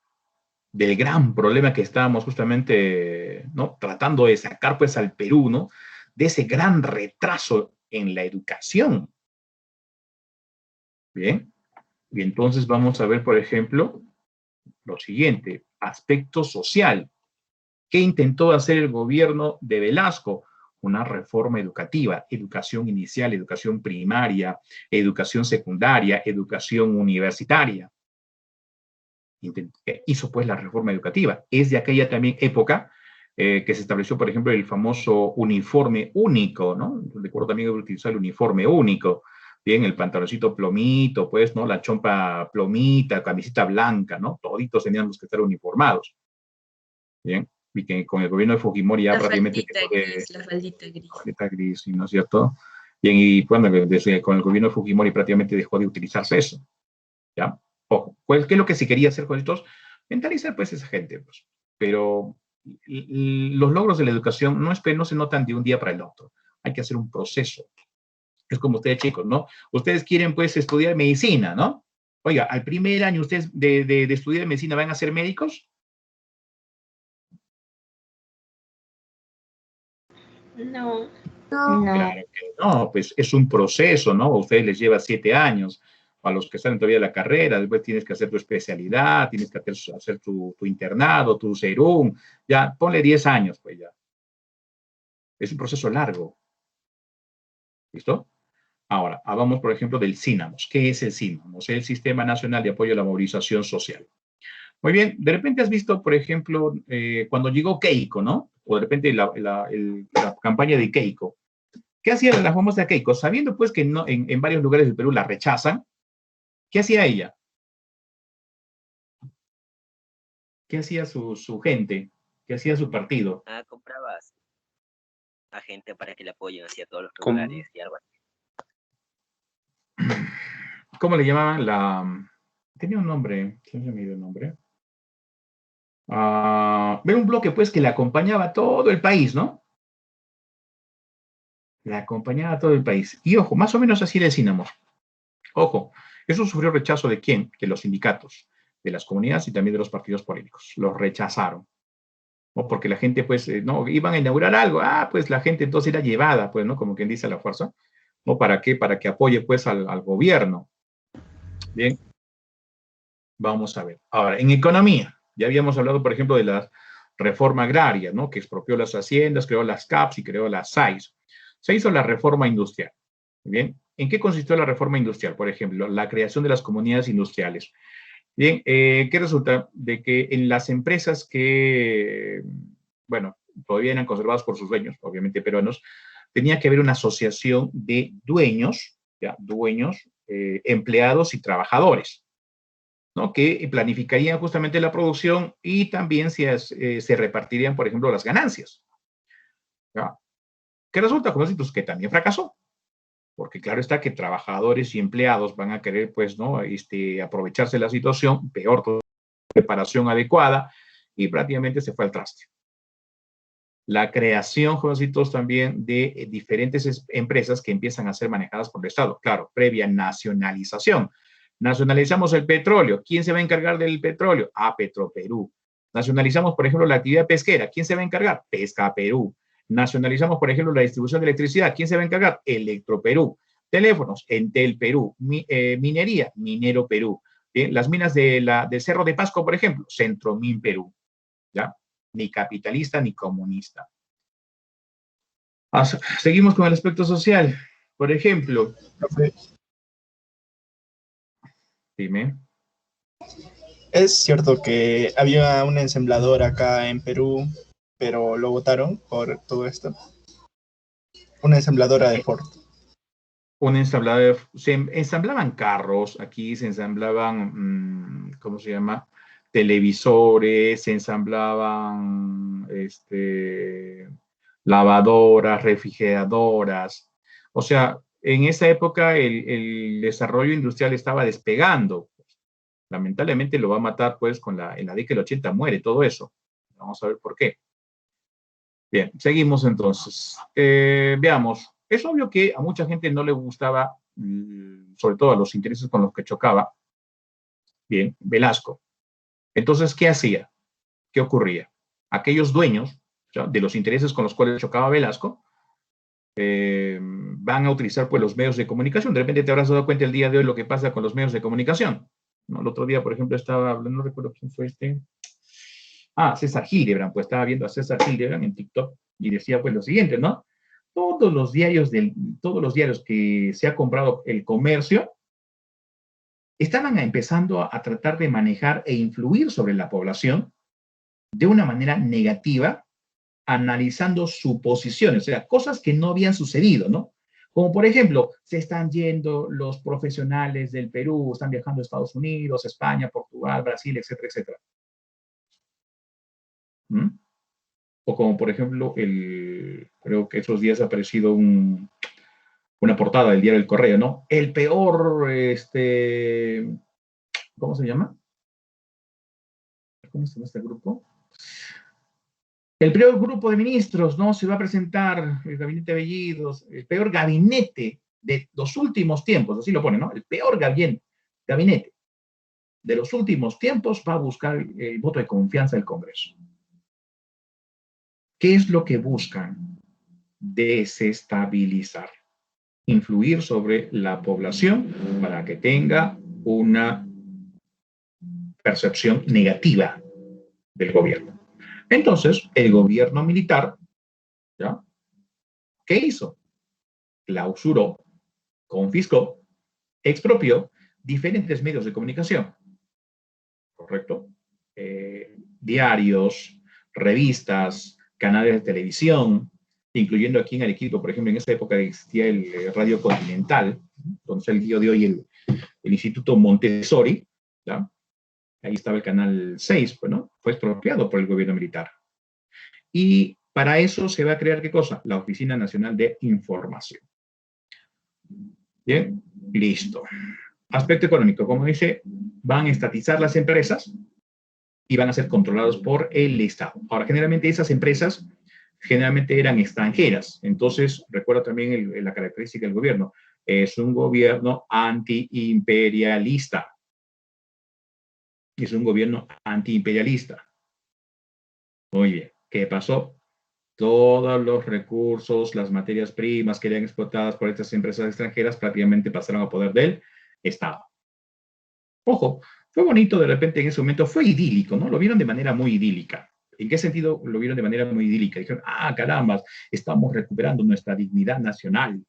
del gran problema que estábamos justamente, ¿no?, tratando de sacar pues al Perú, ¿no?, de ese gran retraso en la educación. Bien, y entonces vamos a ver, por ejemplo, lo siguiente, aspecto social. ¿Qué intentó hacer el gobierno de Velasco? una reforma educativa, educación inicial, educación primaria, educación secundaria, educación universitaria. Hizo pues la reforma educativa. Es de aquella también época que se estableció, por ejemplo, el famoso uniforme único, ¿no? Recuerdo también utilizar el uniforme único. Bien, el pantaloncito plomito, pues, ¿no? La chompa plomita, camiseta blanca, ¿no? Toditos teníamos que estar uniformados. Bien, y que con el gobierno de Fujimori ya La prácticamente faldita gris, la faldita gris. faldita gris, ¿no es cierto? Bien, y bueno, con el gobierno de Fujimori prácticamente dejó de utilizarse eso. ¿Ya? Ojo, pues, ¿qué es lo que se quería hacer con estos? Mentalizar pues esa gente, pues. Pero los logros de la educación no se notan de un día para el otro. Hay que hacer un proceso. Es como ustedes, chicos, ¿no? Ustedes quieren pues estudiar medicina, ¿no? Oiga, al primer año ustedes de estudiar medicina van a ser médicos. No. Claro que no, pues es un proceso, ¿no? A ustedes les lleva 7 años, a los que están todavía en la carrera, después tienes que hacer tu especialidad, tienes que hacer tu internado, tu serum, ya, ponle 10 años, pues ya. Es un proceso largo. ¿Listo? Ahora, hablamos, por ejemplo, del CINAMOS. ¿Qué es el CINAMOS? El Sistema Nacional de Apoyo a la Movilización Social. Muy bien, de repente has visto, por ejemplo, cuando llegó Keiko, ¿no? O de repente la campaña de Keiko. ¿Qué hacía la famosa Keiko? Sabiendo pues que no, en varios lugares del Perú la rechazan, ¿qué hacía ella? ¿Qué hacía su gente? ¿Qué hacía su partido? Comprabas a gente para que le apoyen hacia todos los ¿Cómo? lugares y algo así. ¿Cómo le llamaban? Tenía un nombre, ¿se me ha ido el nombre? Era un bloque pues que le acompañaba a todo el país, ¿no? Le acompañaba a todo el país. Y ojo, más o menos así le decíamos. Ojo, eso sufrió rechazo ¿de quién? De los sindicatos, de las comunidades y también de los partidos políticos. Los rechazaron. ¿No? Porque la gente, pues, no, iban a inaugurar algo. Pues la gente entonces era llevada, pues, ¿no? Como quien dice a la fuerza. ¿No? ¿Para qué? Para que apoye, pues, al gobierno. Bien. Vamos a ver. Ahora, en economía. Ya habíamos hablado, por ejemplo, de la reforma agraria, ¿no? Que expropió las haciendas, creó las CAPS y creó las SAIS. Se hizo la reforma industrial. Bien. ¿En qué consistió la reforma industrial? Por ejemplo, la creación de las comunidades industriales. Bien, ¿qué resulta? De que en las empresas que, bueno, todavía eran conservadas por sus dueños, obviamente peruanos, tenía que haber una asociación de dueños, ya, dueños, empleados y trabajadores, ¿no? Que planificarían justamente la producción y también se repartirían, por ejemplo, las ganancias. ¿Ya? ¿Qué resulta? Como decimos, que también fracasó. Porque claro está que trabajadores y empleados van a querer, pues, ¿no? Aprovecharse de la situación, peor, preparación adecuada, y prácticamente se fue al traste. La creación, jovencitos, también de diferentes empresas que empiezan a ser manejadas por el Estado. Claro, previa nacionalización. Nacionalizamos el petróleo. ¿Quién se va a encargar del petróleo? Petroperú. Nacionalizamos, por ejemplo, la actividad pesquera. ¿Quién se va a encargar? Pesca Perú. Nacionalizamos, por ejemplo, la distribución de electricidad. ¿Quién se va a encargar? Electroperú. Teléfonos, Entel Perú. Minería, Minero Perú. Bien, las minas del Cerro de Pasco, por ejemplo, Centromin Perú. ¿Ya? Ni capitalista ni comunista. Seguimos con el aspecto social. Por ejemplo, dime. Es cierto que había un ensamblador acá en Perú, pero lo votaron por todo esto. Una ensambladora de Ford. Una ensambladora, se ensamblaban carros, aquí se ensamblaban, ¿cómo se llama? Televisores, se ensamblaban lavadoras, refrigeradoras. O sea, en esa época el desarrollo industrial estaba despegando. Lamentablemente lo va a matar, pues, en la década del 80 muere todo eso. Vamos a ver por qué. Bien, seguimos entonces. Veamos. Es obvio que a mucha gente no le gustaba, sobre todo a los intereses con los que chocaba, bien, Velasco. Entonces, ¿qué hacía? ¿Qué ocurría? Aquellos dueños, ¿ya?, de los intereses con los cuales chocaba Velasco, van a utilizar pues los medios de comunicación. De repente te habrás dado cuenta el día de hoy lo que pasa con los medios de comunicación, ¿no? El otro día, por ejemplo, estaba hablando, no recuerdo quién fue César Hildebrand, pues estaba viendo a César Hildebrand en TikTok y decía pues lo siguiente, ¿no? todos los diarios que se ha comprado el comercio estaban empezando a tratar de manejar e influir sobre la población de una manera negativa, analizando suposiciones, o sea, cosas que no habían sucedido, ¿no? Como por ejemplo, se están yendo los profesionales del Perú, están viajando a Estados Unidos, España, Portugal, Brasil, etcétera, etcétera. ¿Mm? O como por ejemplo, creo que esos días ha aparecido una portada del diario El Correo, ¿no? El peor, ¿cómo se llama? ¿Cómo se llama este grupo? El peor grupo de ministros, ¿no? Se va a presentar el gabinete de Bellidos, el peor gabinete de los últimos tiempos, así lo pone, ¿no? El peor gabinete de los últimos tiempos va a buscar el voto de confianza del Congreso. ¿Qué es lo que buscan? Desestabilizar, influir sobre la población para que tenga una percepción negativa del gobierno. Entonces, el gobierno militar, ¿ya? ¿Qué hizo? Clausuró, confiscó, expropió diferentes medios de comunicación, ¿correcto? Diarios, revistas, canales de televisión, incluyendo aquí en Arequipa, por ejemplo, en esa época existía el Radio Continental, donde el día de hoy el Instituto Montessori, ¿ya? Ahí estaba el canal 6, pues, ¿no? Fue expropiado por el gobierno militar. Y para eso se va a crear, ¿qué cosa? La Oficina Nacional de Información. Bien, listo. Aspecto económico, como dice, van a estatizar las empresas y van a ser controlados por el Estado. Ahora, generalmente esas empresas eran extranjeras. Entonces, recuerda también la característica del gobierno. Es un gobierno antiimperialista. Es un gobierno antiimperialista. Muy bien. ¿Qué pasó? Todos los recursos, las materias primas que eran explotadas por estas empresas extranjeras prácticamente pasaron a poder del Estado. Ojo, fue bonito de repente en ese momento, fue idílico, ¿no? Lo vieron de manera muy idílica. ¿En qué sentido lo vieron de manera muy idílica? Dijeron, ah, caramba, estamos recuperando nuestra dignidad nacional.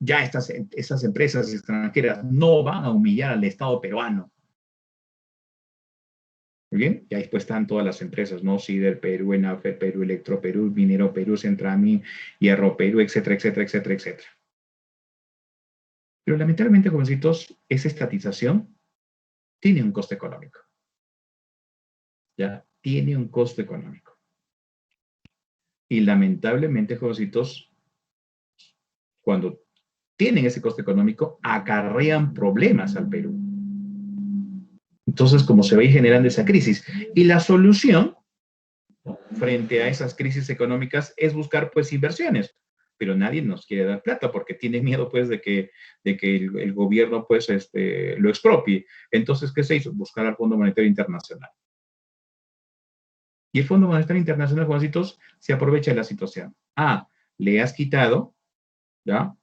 Ya esas empresas extranjeras no van a humillar al Estado peruano. Muy bien, y ahí pues están todas las empresas, ¿no? Sider Perú, Enafe Perú, Electro Perú, Minero Perú, Centramin, Hierro Perú, etcétera, etcétera, etcétera, etcétera. Pero lamentablemente, jovencitos, esa estatización tiene un coste económico. Ya, tiene un coste económico. Y lamentablemente, jovencitos, cuando tienen ese coste económico, acarrean problemas al Perú. Entonces, como se va a ir generando esa crisis. Y la solución frente a esas crisis económicas es buscar, pues, inversiones. Pero nadie nos quiere dar plata porque tiene miedo, pues, de que el gobierno, pues, lo expropie. Entonces, ¿qué se hizo? Buscar al Fondo Monetario Internacional. Y el Fondo Monetario Internacional, Juancitos, se aprovecha de la situación. Ah, le has quitado, ¿ya?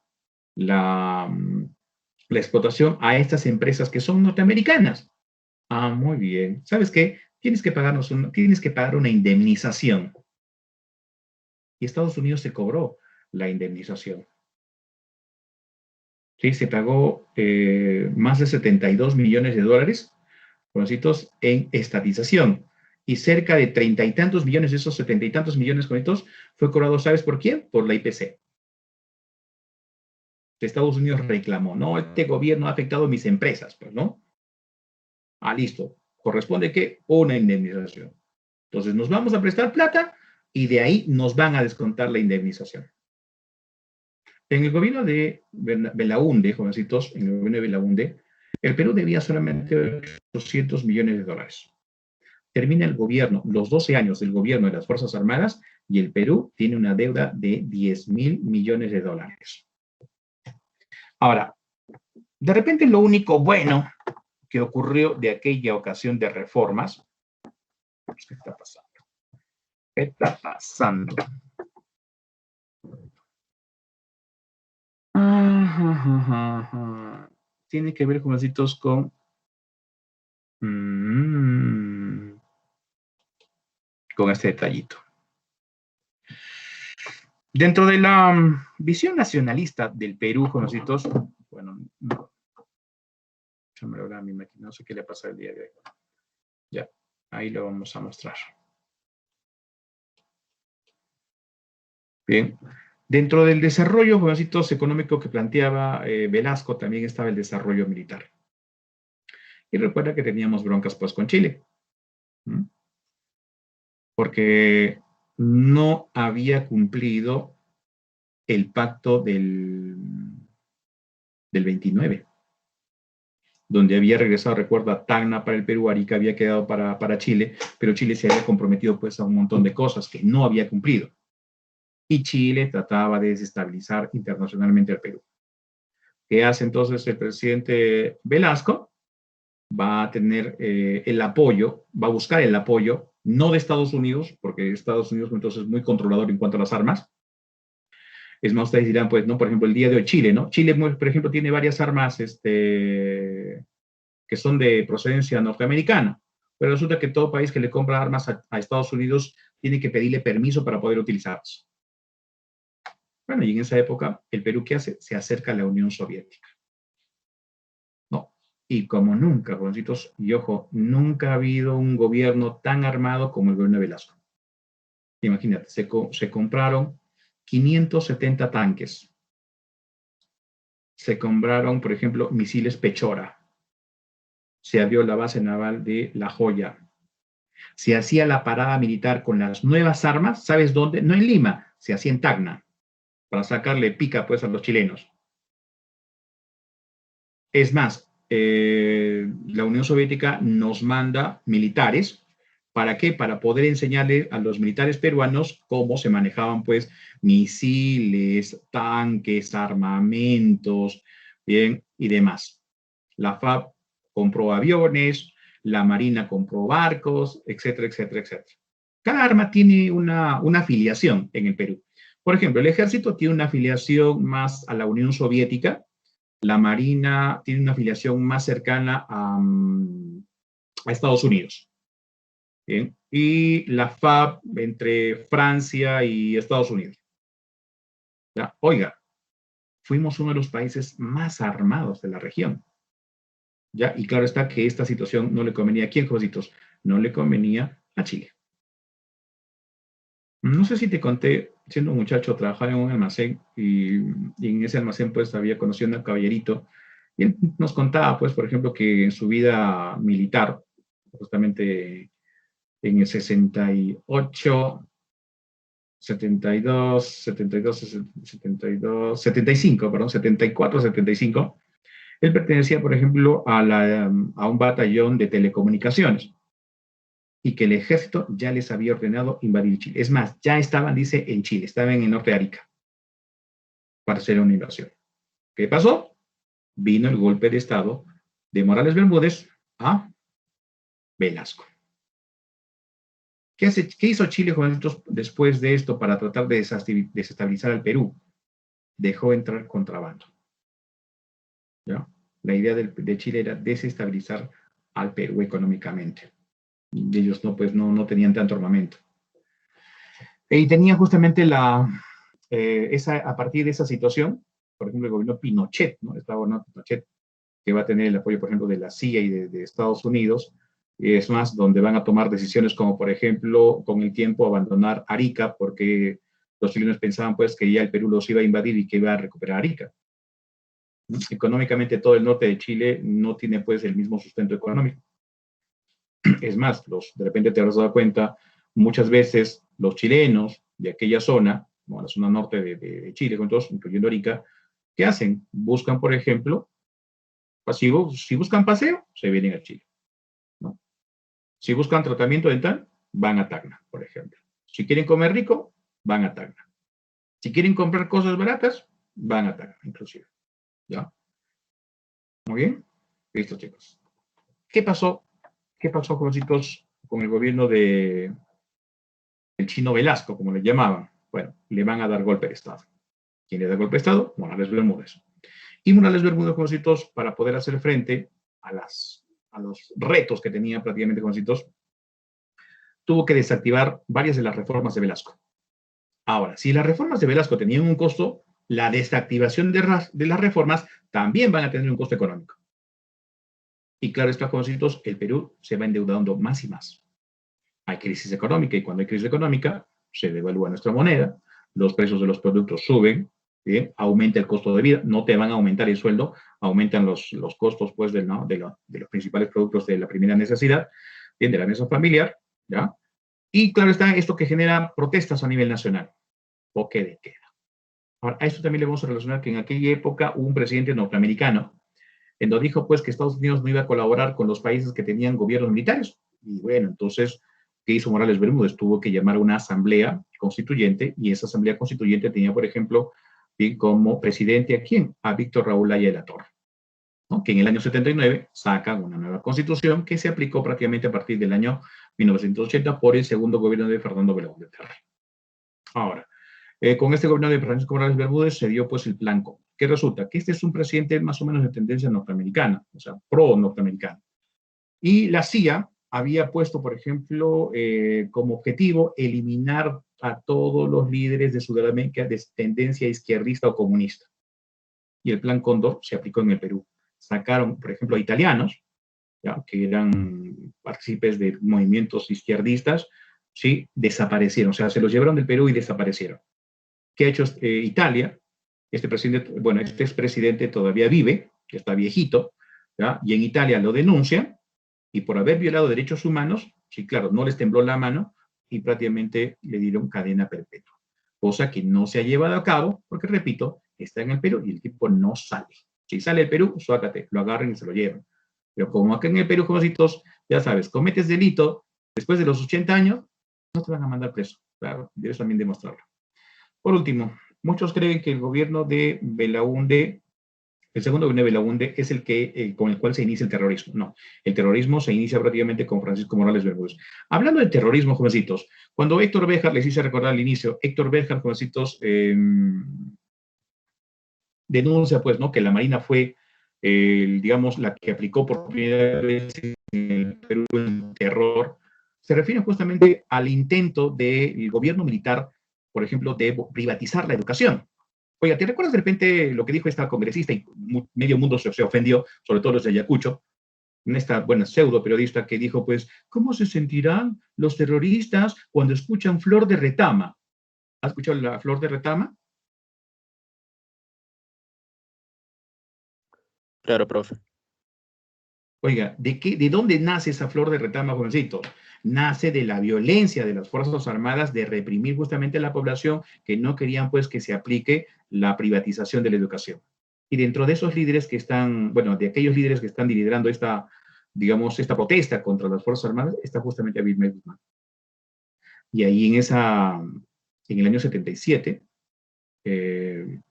La explotación a estas empresas que son norteamericanas. Ah, muy bien. ¿Sabes qué? Tienes que pagar una indemnización. Y Estados Unidos se cobró la indemnización. Sí, se pagó más de 72 millones de dólares, Juancitos, en estatización. Y cerca de 30 y tantos millones de esos 70 y tantos millones, Juancitos, fue cobrado, ¿sabes por quién? Por la IPC. Estados Unidos reclamó, no, este gobierno ha afectado a mis empresas, pues, ¿no? Ah, listo. ¿Corresponde qué? Una indemnización. Entonces, nos vamos a prestar plata y de ahí nos van a descontar la indemnización. En el gobierno de Belaúnde, jovencitos, en el gobierno de Belaúnde, el Perú debía solamente 800 millones de dólares. Termina el gobierno, los 12 años del gobierno de las Fuerzas Armadas, y el Perú tiene una deuda de 10.000 millones de dólares. Ahora, de repente lo único bueno que ocurrió de aquella ocasión de reformas, ¿qué está pasando? ¿Qué está pasando? Tiene que ver, jovencitos, con este detallito. Dentro de la visión nacionalista del Perú, jovencitos, bueno, no, mi máquina, no sé qué le pasa el día de hoy. Ya, ahí lo vamos a mostrar. Bien, dentro del desarrollo, jovencitos, económico que planteaba Velasco, también estaba el desarrollo militar. Y recuerda que teníamos broncas pues con Chile. ¿Mm? Porque no había cumplido el pacto del 29, donde había regresado, recuerda, Tacna para el Perú, Arica había quedado para Chile, pero Chile se había comprometido pues a un montón de cosas que no había cumplido. Y Chile trataba de desestabilizar internacionalmente al Perú. ¿Qué hace entonces el presidente Velasco? Va a tener el apoyo, va a buscar el apoyo, no de Estados Unidos, porque Estados Unidos entonces es muy controlador en cuanto a las armas. Es más, ustedes dirán, pues, ¿no? Por ejemplo, el día de hoy, Chile, ¿no? Chile, por ejemplo, tiene varias armas que son de procedencia norteamericana, pero resulta que todo país que le compra armas a Estados Unidos tiene que pedirle permiso para poder utilizarlas. Bueno, y en esa época, ¿el Perú qué hace? Se acerca a la Unión Soviética. No. Y como nunca, jovencitos, y ojo, nunca ha habido un gobierno tan armado como el gobierno de Velasco. Imagínate, se compraron 570 tanques. Se compraron, por ejemplo, misiles Pechora. Se abrió la base naval de La Joya. Se hacía la parada militar con las nuevas armas, ¿sabes dónde? No en Lima, se hacía en Tacna, para sacarle pica pues a los chilenos. Es más, la Unión Soviética nos manda militares. ¿Para qué? Para poder enseñarle a los militares peruanos cómo se manejaban, pues, misiles, tanques, armamentos, bien, y demás. La FAB compró aviones, la Marina compró barcos, etcétera, etcétera, etcétera. Cada arma tiene una afiliación en el Perú. Por ejemplo, el Ejército tiene una afiliación más a la Unión Soviética, la Marina tiene una afiliación más cercana a Estados Unidos. ¿Bien? Y la FAB entre Francia y Estados Unidos. ¿Ya? Oiga, fuimos uno de los países más armados de la región. ¿Ya? Y claro está que esta situación no le convenía a quién, jovencitos, no le convenía a Chile. No sé si te conté, siendo un muchacho, trabajaba en un almacén y en ese almacén pues había conocido a un caballerito y él nos contaba pues, por ejemplo, que en su vida militar, justamente en el 68, 72, 75, perdón, 74, 75, él pertenecía, por ejemplo, a un batallón de telecomunicaciones y que el ejército ya les había ordenado invadir Chile. Es más, ya estaban, dice, en Chile, estaban en el norte de Arica para hacer una invasión. ¿Qué pasó? Vino el golpe de Estado de Morales Bermúdez a Velasco. ¿Qué hizo Chile, jovencitos, después de esto para tratar de desestabilizar al Perú? Dejó entrar contrabando. ¿Ya? La idea de Chile era desestabilizar al Perú económicamente. Y ellos no tenían tanto armamento. Y tenían justamente a partir de esa situación, por ejemplo, el gobierno Pinochet, ¿no? Este gobierno Pinochet, que va a tener el apoyo, por ejemplo, de la CIA y de Estados Unidos, es más, donde van a tomar decisiones como, por ejemplo, con el tiempo abandonar Arica, porque los chilenos pensaban, pues, que ya el Perú los iba a invadir y que iba a recuperar Arica. Económicamente, todo el norte de Chile no tiene, pues, el mismo sustento económico. Es más, de repente te habrás dado cuenta, muchas veces los chilenos de aquella zona, como la zona norte de Chile, incluyendo Arica, ¿qué hacen? Buscan, por ejemplo, si buscan paseo, se vienen a Chile. ¿No? Si buscan tratamiento dental, van a Tacna, por ejemplo. Si quieren comer rico, van a Tacna. Si quieren comprar cosas baratas, van a Tacna, inclusive. ¿Ya? Muy bien. Listo, chicos. ¿Qué pasó? ¿Qué pasó, jovencitos, con el gobierno del Chino Velasco, como le llamaban? Bueno, le van a dar golpe de Estado. ¿Quién le da golpe de Estado? Morales Bermúdez. Y Morales Bermúdez, jovencitos, para poder hacer frente a los retos que tenía prácticamente, jovencitos, tuvo que desactivar varias de las reformas de Velasco. Ahora, si las reformas de Velasco tenían un costo, la desactivación de las reformas también van a tener un costo económico. Y claro está, jovencitos, el Perú se va endeudando más y más. Hay crisis económica y cuando hay crisis económica se devalúa nuestra moneda, los precios de los productos suben, ¿bien? Aumenta el costo de vida, no te van a aumentar el sueldo, aumentan los costos pues, de los principales productos de la primera necesidad, ¿bien? De la mesa familiar, ¿ya? Y claro está esto que genera protestas a nivel nacional, toque de queda. Ahora, a esto también le vamos a relacionar que en aquella época hubo un presidente norteamericano en donde dijo pues que Estados Unidos no iba a colaborar con los países que tenían gobiernos militares. Y bueno, entonces, ¿qué hizo Morales Bermúdez? Tuvo que llamar a una asamblea constituyente y esa asamblea constituyente tenía, por ejemplo, bien, como presidente a quién? A Víctor Raúl Laya de la Torre, ¿no? Que en el año 79 sacan una nueva constitución que se aplicó prácticamente a partir del año 1980 por el segundo gobierno de Fernando Belaúnde Terry. Ahora, con este gobierno de Francisco Morales Bermúdez se dio pues el plan C. ¿Qué resulta? Que este es un presidente más o menos de tendencia norteamericana, o sea, pro-norteamericana. Y la CIA había puesto, por ejemplo, como objetivo eliminar a todos los líderes de Sudamérica de tendencia izquierdista o comunista. Y el plan Cóndor se aplicó en el Perú. Sacaron, por ejemplo, a italianos, ¿ya? Que eran partícipes de movimientos izquierdistas, ¿sí? Desaparecieron, o sea, se los llevaron del Perú y desaparecieron. ¿Qué ha hecho Italia? Este presidente, bueno, este expresidente todavía vive, que está viejito, ¿ya? Y en Italia lo denuncian, y por haber violado derechos humanos, sí, claro, no les tembló la mano, y prácticamente le dieron cadena perpetua. Cosa que no se ha llevado a cabo, porque, repito, está en el Perú y el tipo no sale. Si sale del Perú, suácate, lo agarren y se lo llevan. Pero como acá en el Perú, jovencitos, ya sabes, cometes delito, después de los 80 años, no te van a mandar preso. Claro, debes también demostrarlo. Por último, muchos creen que el gobierno de Belaúnde, el segundo gobierno de Belaúnde, es el que, con el cual se inicia el terrorismo. No, el terrorismo se inicia prácticamente con Francisco Morales Bermúdez. Hablando de terrorismo, jovencitos, cuando Héctor Béjar, les hice recordar al inicio, Héctor Béjar, jovencitos, denuncia, pues, ¿no? Que la Marina fue, digamos, la que aplicó por primera vez en el Perú el terror. Se refiere justamente al intento del gobierno militar, por ejemplo, de privatizar la educación. Oiga, ¿te recuerdas de repente lo que dijo esta congresista y medio mundo se ofendió, sobre todo los de Ayacucho? Esta buena pseudo periodista que dijo, pues, ¿cómo se sentirán los terroristas cuando escuchan Flor de Retama? ¿Has escuchado la Flor de Retama? Claro, profe. Oiga, ¿de dónde nace esa Flor de Retama, jovencito? Nace de la violencia de las Fuerzas Armadas de reprimir justamente a la población que no querían, pues, que se aplique la privatización de la educación. Y dentro de esos líderes que están, bueno, de aquellos líderes que están liderando esta, digamos, esta protesta contra las Fuerzas Armadas, está justamente Abimael Guzmán. Y ahí en el año 77,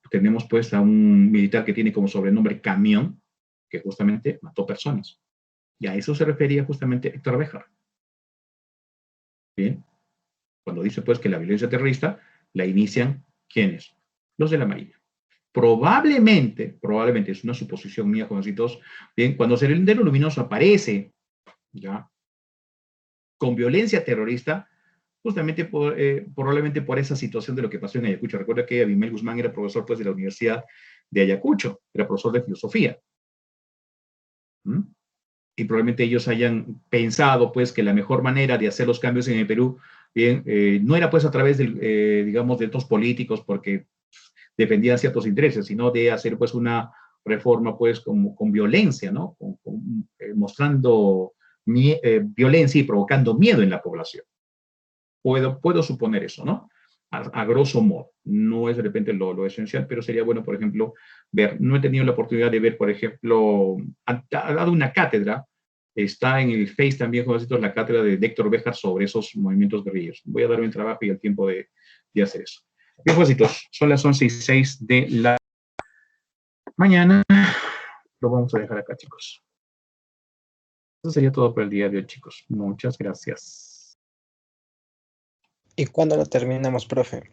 tenemos pues a un militar que tiene como sobrenombre Camión, que justamente mató personas. Y a eso se refería justamente Héctor Béjar. Bien, cuando dice pues que la violencia terrorista la inician, ¿quiénes? Los de la Marina. Probablemente, es una suposición mía, jovencitos, bien, cuando Sendero Luminoso aparece, ya, con violencia terrorista, justamente probablemente por esa situación de lo que pasó en Ayacucho. Recuerda que Abimael Guzmán era profesor pues de la Universidad de Ayacucho, era profesor de filosofía. Y probablemente ellos hayan pensado pues que la mejor manera de hacer los cambios en el Perú, bien, no era pues a través de, digamos, de estos políticos porque defendían ciertos intereses, sino de hacer pues una reforma pues con violencia, ¿no? Mostrando violencia y provocando miedo en la población. Puedo suponer eso, ¿no? A grosso modo. No es de repente lo esencial, pero sería bueno, por ejemplo, ver. No he tenido la oportunidad de ver, por ejemplo, ha dado una cátedra, está en el Face también, jovencitos, la cátedra de Héctor Béjar sobre esos movimientos guerrilleros. Voy a darme el trabajo y el tiempo de hacer eso. Bien, jovencitos, son las 11:06 de la mañana. Lo vamos a dejar acá, chicos. Eso sería todo por el día de hoy, chicos. Muchas gracias. ¿Y cuándo lo terminamos, profe?